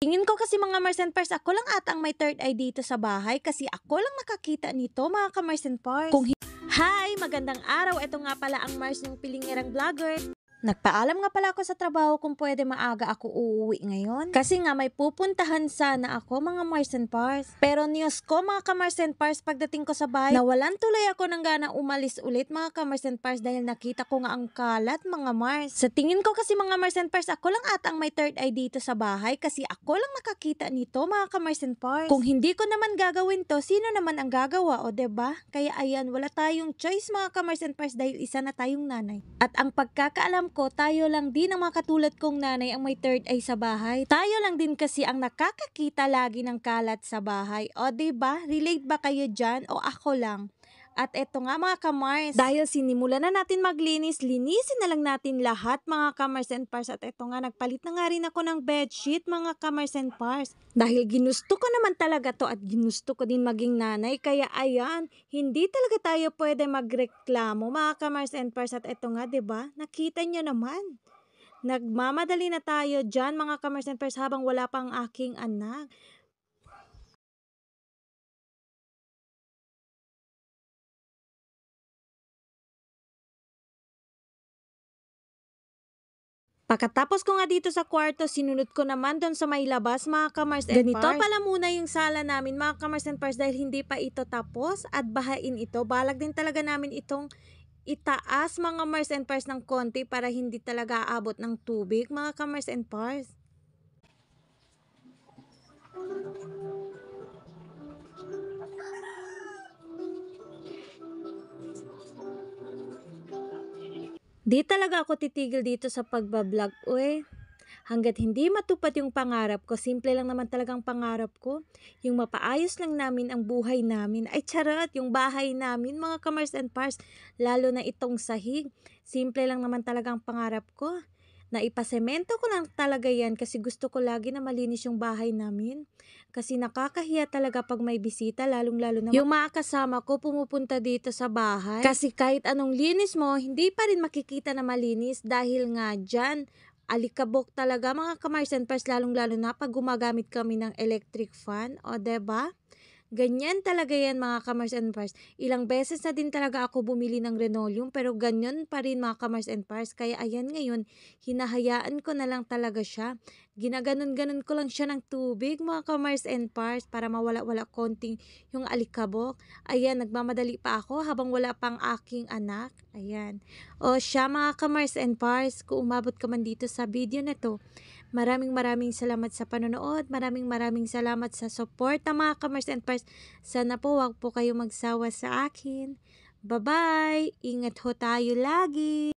Tingin ko kasi mga Mars and Pars, ako lang ata ang may third eye dito sa bahay kasi ako lang nakakita nito mga ka-Mars and Pars. Hi! Magandang araw! Ito nga pala ang Mars ng Pilingirang Vlogger. Nagpaalam nga pala ako sa trabaho kung pwede maaga ako uuwi ngayon. Kasi nga may pupuntahan sana ako mga Mars and Pars. Pero news ko mga ka-Mars and Pars, pagdating ko sa bahay, nawalan tuloy ako ng gana umalis ulit mga ka-Mars and Pars dahil nakita ko nga ang kalat mga Mars. Sa tingin ko kasi mga Mars and Pars, ako lang ata ang may third eye dito sa bahay kasi ako lang nakakita nito mga ka-Mars and Pars. Kung hindi ko naman gagawin to, sino naman ang gagawa o diba? Kaya ayan, wala tayong choice mga ka-Mars and Pars dahil isa na tayong nanay. At ang pagkakaalam ko, tayo lang din ang mga katulad kong nanay ang may third eye sa bahay. Tayo lang din kasi ang nakakakita lagi ng kalat sa bahay. O diba? Relate ba kayo dyan o ako lang? At eto nga mga ka-Mars, dahil sinimula na natin maglinis, linisin na lang natin lahat mga ka-Mars and Pars. At eto nga, nagpalit na nga rin ako ng bedsheet mga ka-Mars and Pars. Dahil ginusto ko naman talaga to at ginusto ko din maging nanay. Kaya ayan, hindi talaga tayo pwede magreklamo mga ka-Mars and Pars. At eto nga, diba? Nakita nyo naman. Nagmamadali na tayo dyan mga ka-Mars and Pars habang wala pang aking anak. Pagkatapos ko nga dito sa kwarto, sinunod ko naman doon sa may labas mga ka-Mars and Pars. Ganito pala muna yung sala namin mga ka-Mars and Pars dahil hindi pa ito tapos at bahain ito. Balag din talaga namin itong itaas mga Mars and Pars ng konti para hindi talaga aabot ng tubig mga ka-Mars and Pars. Di talaga ako titigil dito sa pagbablog. Hanggat hindi matupad yung pangarap ko, simple lang naman talagang pangarap ko, yung mapaayos lang namin ang buhay namin. Ay charot, yung bahay namin mga ka-Mars and Pars, lalo na itong sahig. Simple lang naman talagang pangarap ko. Naipasemento ko lang talaga yan kasi gusto ko lagi na malinis yung bahay namin. Kasi nakakahiya talaga pag may bisita, lalong-lalo na yung mga kasama ko pumupunta dito sa bahay. Kasi kahit anong linis mo, hindi pa rin makikita na malinis dahil nga dyan, alikabok talaga mga ka-Mars and Pars, lalong-lalo na pag gumagamit kami ng electric fan. O diba? Ganyan talaga yan mga ka-Mars and Pars. Ilang beses na din talaga ako bumili ng Renoleum pero ganyan pa rin mga ka-Mars and Pars. Kaya ayan ngayon, hinahayaan ko na lang talaga siya. Ginaganon-ganon ko lang siya ng tubig mga ka-Mars and Pars para mawala-wala konting yung alikabok. Ayan, nagmamadali pa ako habang wala pang aking anak. Ayan. O siya mga ka-Mars and Pars, kung umabot ka man dito sa video na to, maraming salamat sa panonood. Maraming salamat sa support mga ka-Mars and Pars. Sana po wag po kayo magsawa sa akin. Bye-bye! Ingat ho tayo lagi!